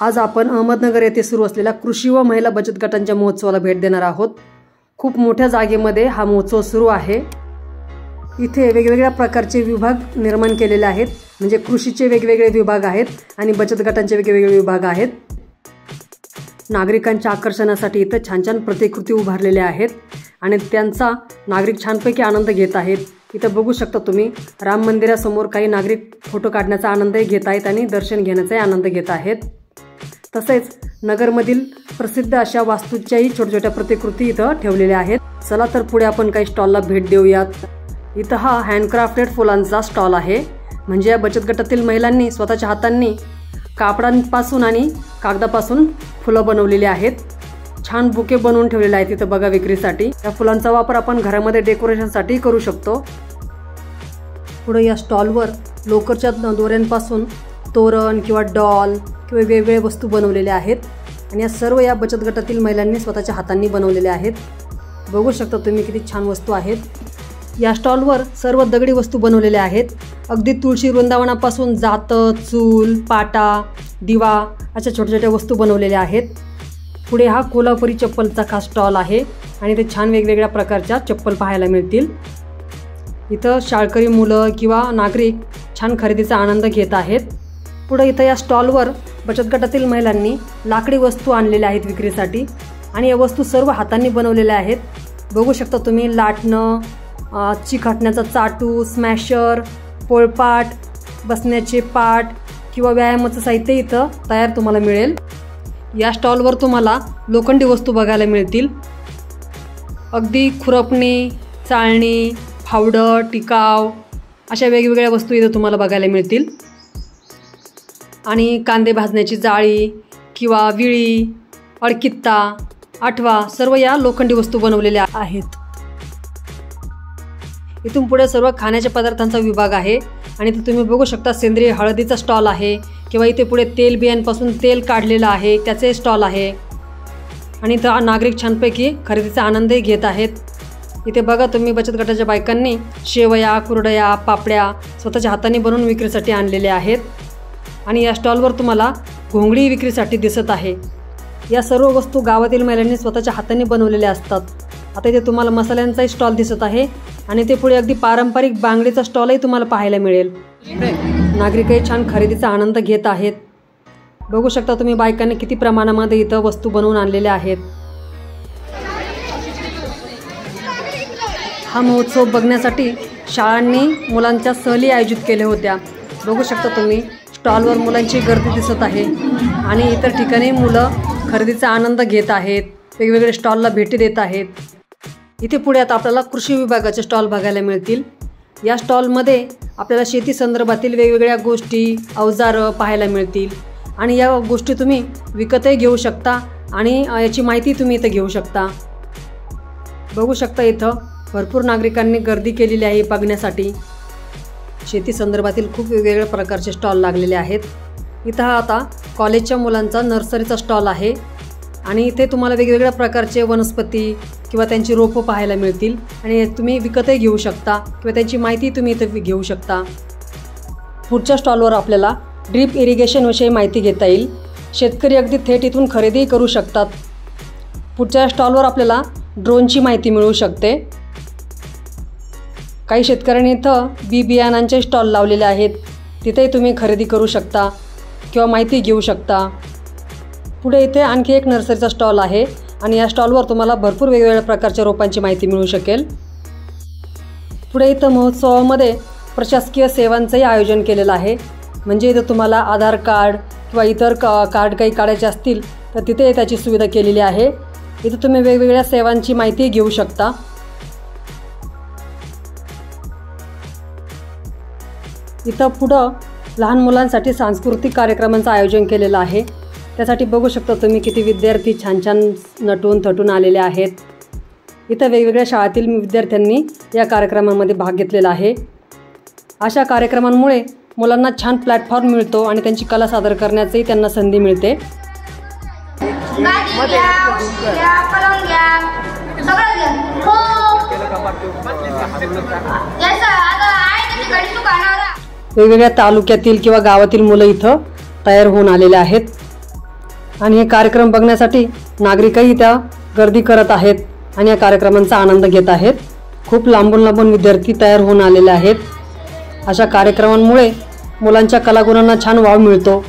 आज आपण अहमदनगर येथे सुरू असलेल्या कृषी व महिला बचत गटांच्या महोत्सवाला भेट देणार आहोत। खूप मोठ्या जागेमध्ये हा महोत्सव सुरू आहे। इथे वेगवेगळ्या प्रकारचे विभाग निर्माण केलेले आहेत, म्हणजे कृषीचे वेगवेगळे विभाग आहेत आणि बचत गटांचे वेगवेगळे विभाग आहेत। नागरिकांच्या आकर्षणासाठी इथे छान छान प्रतिकृती उभारलेल्या आहेत आणि त्यांचा नागरिक छानपैकी आनंद घेत आहेत। इथे बघू शकता तुम्ही राम मंदिरासमोर काही नागरिक फोटो काढण्याचा आनंद घेत आहेत आणि दर्शन घेण्याचा आनंद घेत आहेत। तसेच नगरमधील प्रसिद्ध अशा वास्तूच्याही छोट्या-छोट्या प्रतिकृती इथे ठेवलेल्या आहेत। चला तर पुढे आपण काही स्टॉलला भेट देऊयात। इथे हा हँडक्राफ्टेड फुलांचा स्टॉल आहे, म्हणजे या बचत गटातील महिलांनी स्वतःच्या हातांनी कापडांपासून आणि कागदापासून फुलं बनवलेली आहेत। छान बुके बनवून ठेवलेले आहेत इथे बघा विक्रीसाठी। या फुलांचा वापर आपण घरामध्ये डेकोरेशनसाठी करू शकतो। पुढे या स्टॉलवर लोकरच्या दोऱ्यांपासून तोरण किंवा डॉल किंवा वेगवेगळ्या वस्तू बनवलेल्या आहेत आणि या सर्व या बचत गटातील महिलांनी स्वतःच्या हातांनी बनवलेल्या आहेत। बघू शकता तुम्ही किती छान वस्तू आहेत। या स्टॉलवर सर्व दगडी वस्तू बनवलेल्या आहेत। अगदी तुळशी वृंदावनापासून जातं, चूल, पाटा, दिवा अशा छोट्या-छोट्या वस्तू बनवलेल्या आहेत। पुढे हा कोल्हापुरी चप्पलचा खास स्टॉल आहे आणि ते छान वेगवेगळ्या प्रकारच्या चप्पल पाहायला मिळतील। इथं शाळकरी मुलं किंवा नागरिक छान खरेदीचा आनंद घेत आहेत। पुढे इथं या स्टॉलवर बचत गटातील महिलांनी लाकडी वस्तू आणलेल्या आहेत विक्रीसाठी आणि या वस्तू सर्व हातांनी बनवलेल्या आहेत। बघू शकता तुम्ही लाटणं, चिकटण्याचा चाटू, स्मॅशर, पोळपाट, बसण्याचे पाट किंवा व्यायामाचं साहित्य इथं तयार तुम्हाला मिळेल। या स्टॉलवर तुम्हाला लोखंडी वस्तू बघायला मिळतील। अगदी खुरपणी, चाळणी, फावडं, टिकाव अशा वेगवेगळ्या वस्तू इथं तुम्हाला बघायला मिळतील आणि कांदे भाजण्याची जाळी किंवा विळी, अडकित्ता, आठवा सर्व या लोखंडी वस्तू बनवलेल्या आहेत। इथून पुढे सर्व खाण्याच्या पदार्थांचा विभाग आहे आणि इथे तुम्ही बघू शकता सेंद्रिय हळदीचा स्टॉल आहे किंवा इथे पुढे तेल बियांपासून तेल काढलेलं आहे त्याचे स्टॉल आहे आणि इथं नागरिक छानपैकी खरेदीचा आनंदही घेत आहेत। इथे बघा तुम्ही बचत गटाच्या बायकांनी शेवया, कुरडया, पापड्या स्वतःच्या हाताने बनवून विक्रीसाठी आणलेल्या आहेत आणि या स्टॉलवर तुम्हाला घोंगडी विक्रीसाठी दिसत आहे। या सर्व वस्तू गावातील महिलांनी स्वतःच्या हाताने बनवलेल्या असतात। आता इथे तुम्हाला मसाल्यांचाही स्टॉल दिसत आहे आणि ते पुढे अगदी पारंपरिक बांगडीचा स्टॉलही तुम्हाला पाहायला मिळेल। नागरिकही छान खरेदीचा आनंद घेत आहेत। बघू शकता तुम्ही बायकांनी किती प्रमाणामध्ये इथं वस्तू बनवून आणलेल्या आहेत। हा महोत्सव बघण्यासाठी शाळांनी मुलांच्या सहली आयोजित केल्या होत्या। बघू शकता तुम्ही स्टॉलवर मुलांची गर्दी दिसत आहे आणि इतर ठिकाणी मुलं खरेदीचा आनंद घेत आहेत, वेगवेगळे स्टॉलला भेटी देत आहेत। इथे पुढे आता आपल्याला कृषी विभागाचे स्टॉल बघायला मिळतील। या स्टॉलमध्ये आपल्याला शेती संदर्भातील वेगवेगळ्या गोष्टी, अवजारं पाहायला मिळतील आणि या गोष्टी तुम्ही विकतही घेऊ शकता आणि याची माहिती तुम्ही इथं घेऊ शकता। बघू शकता इथं भरपूर नागरिकांनी गर्दी केलेली आहे बघण्यासाठी। शेती संदर्भातील खूप वेगवेगळ्या प्रकारचे स्टॉल लागलेले आहेत। इथं आता कॉलेजच्या मुलांचा नर्सरीचा स्टॉल आहे आणि इथे तुम्हाला वेगवेगळ्या प्रकारचे वनस्पती किंवा त्यांची रोपं पाहायला मिळतील आणि तुम्ही विकतही घेऊ शकता किंवा त्यांची माहिती तुम्ही इथे घेऊ शकता। पुढच्या स्टॉलवर आपल्याला ड्रीप इरिगेशनविषयी माहिती घेता येईल। शेतकरी अगदी थेट इथून खरेदी करू शकतात। पुढच्या स्टॉलवर आपल्याला ड्रोनची माहिती मिळू शकते। काही शेतकऱ्यांनी इथं बियाणांचे स्टॉल लावलेले आहेत, तिथेही तुम्ही खरेदी करू शकता किंवा माहिती घेऊ शकता। पुढे इथे आणखी एक नर्सरीचा स्टॉल आहे आणि या स्टॉलवर तुम्हाला भरपूर वेगवेगळ्या प्रकारच्या रोपांची माहिती मिळू शकेल। पुढे इथं महोत्सवामध्ये प्रशासकीय सेवांचंही आयोजन केलेलं आहे, म्हणजे इथं तुम्हाला आधार कार्ड किंवा इतर कार्ड काही काढायचे असतील तर तिथे त्याची सुविधा केलेली आहे। इथं तुम्ही वेगवेगळ्या सेवांची माहिती घेऊ शकता। इथं पुढं लहान मुलांसाठी सांस्कृतिक कार्यक्रमांचं आयोजन केलेलं आहे। त्यासाठी बघू शकता तुम्ही किती विद्यार्थी छान छान नटून थटून आलेले आहेत। इथं वेगवेगळ्या शाळेतील विद्यार्थ्यांनी या कार्यक्रमांमध्ये भाग घेतलेला आहे। अशा कार्यक्रमांमुळे मुलांना छान प्लॅटफॉर्म मिळतो आणि त्यांची कला सादर करण्याचीही त्यांना संधी मिळते। वेगवेगळ्या तालुक्यातील किंवा गावातील मुलं इथं तयार होऊन आलेले आहेत। आणि हे कार्यक्रम बघण्यासाठी नागरिकही त्या गर्दी करत आहेत आणि या कार्यक्रमांचा आनंद घेत आहेत। खूप लांबून लांबून विद्यार्थी तयार होऊन आलेले आहेत। अशा कार्यक्रमांमुळे मुलांच्या कलागुणांना छान वाव मिळतो।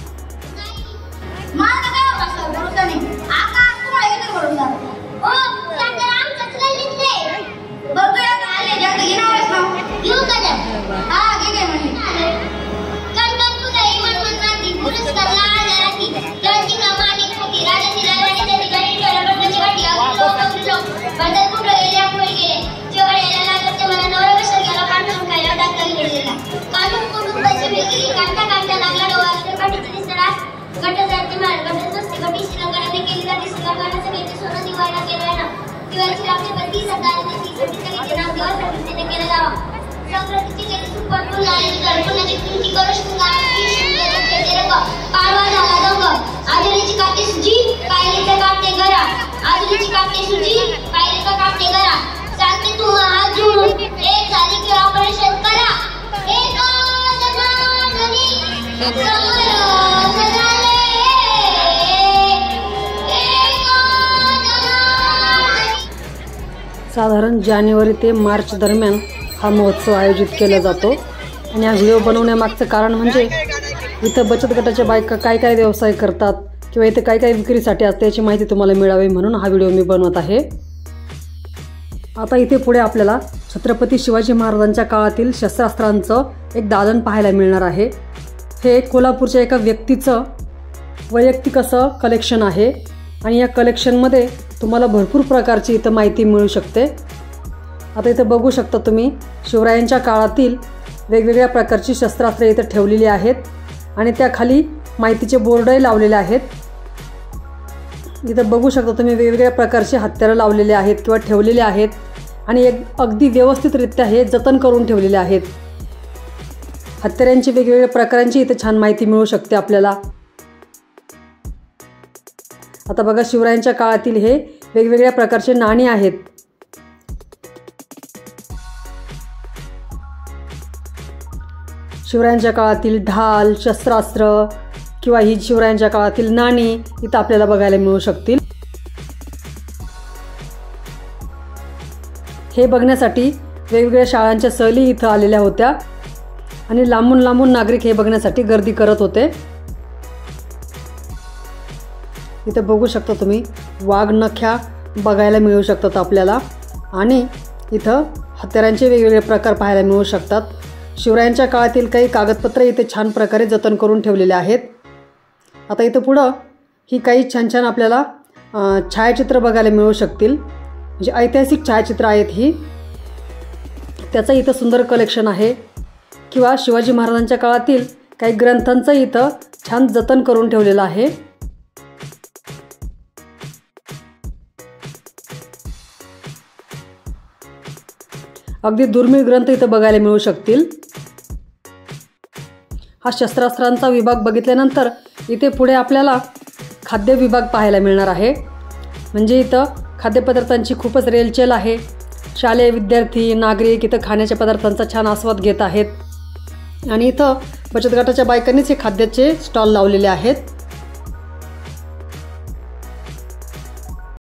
साधारण जानेवारी ते मार्च दरम्यान हा महोत्सव आयोजित केला जातो। आणि हा व्हिडिओ बनवण्यामागचं कारण म्हणजे इथं बचत गटाच्या बायका काय काय व्यवसाय करतात किंवा इथे काय काय विक्रीसाठी असते याची माहिती तुम्हाला मिळावी म्हणून हा व्हिडिओ मी बनवत आहे। आता इथे पुढे आपल्याला छत्रपती शिवाजी महाराजांच्या काळातील शस्त्रास्त्रांचं एक दालन पाहायला मिळणार आहे। हे कोल्हापूरच्या एका व्यक्तीचं वैयक्तिक असं कलेक्शन आहे आणि या कलेक्शनमध्ये तुम्हाला भरपूर प्रकारची इथं माहिती मिळू शकते। आता इथं बघू शकता तुम्ही शिवरायांच्या काळातील वेगवेगळ्या प्रकारची शस्त्रास्त्रे इथं ठेवलेली आहेत आणि त्या खाली माहितीचे बोर्डही लावलेले आहेत। इथं बघू शकता तुम्ही वेगवेगळ्या प्रकारचे हत्यारं लावलेले आहेत किंवा ठेवलेले आहेत आणि एक अगदी व्यवस्थितरित्या हे जतन करून ठेवलेले आहेत। हत्यारांची वेगवेगळ्या प्रकारांची इथे छान माहिती मिळू शकते आपल्याला। आता बघा शिवरायांच्या काळातील हे वेगवेगळ्या प्रकारचे नाणी आहेत। शिवरायांच्या काळातील ढाल, शस्त्रास्त्र किंवा ही शिवरायांच्या काळातील नाणी इथं आपल्याला बघायला मिळू शकतील। हे बघण्यासाठी वेगवेगळ्या शाळांच्या सहली इथं आलेल्या होत्या आणि लांबून लांबून नागरिक हे बघण्यासाठी गर्दी करत होते। इथं बघू शकता तुम्ही वाघनख्या बघायला मिळू शकतात आपल्याला आणि इथं हत्यारांचे वेगवेगळे प्रकार पाहायला मिळू शकतात। शिवरायांच्या काळातील काही कागदपत्रे इथे छान प्रकारे जतन करून ठेवलेले आहेत। आता इथं पुढं ही काही छान छान आपल्याला छायाचित्र बघायला मिळू शकतील, म्हणजे ऐतिहासिक छायाचित्र आहेत ही। त्याचं इथं सुंदर कलेक्शन आहे किंवा शिवाजी महाराजांच्या काळातील काही ग्रंथांचं इथं छान जतन करून ठेवलेलं आहे। अगदी दुर्मिळ ग्रंथ इथं बघायला मिळू शकतील। हा शस्त्रास्त्रांचा विभाग बघितल्यानंतर इथे पुढे आपल्याला खाद्य विभाग पाहायला मिळणार आहे। म्हणजे इथं खाद्यपदार्थांची खूपच रेलचेल आहे। शालेय विद्यार्थी नागरिक इथं खाण्याच्या पदार्थांचा छान आस्वाद घेत आहेत आणि इथं बचत गटाच्या बायकांनीच हे खाद्याचे स्टॉल लावलेले आहेत।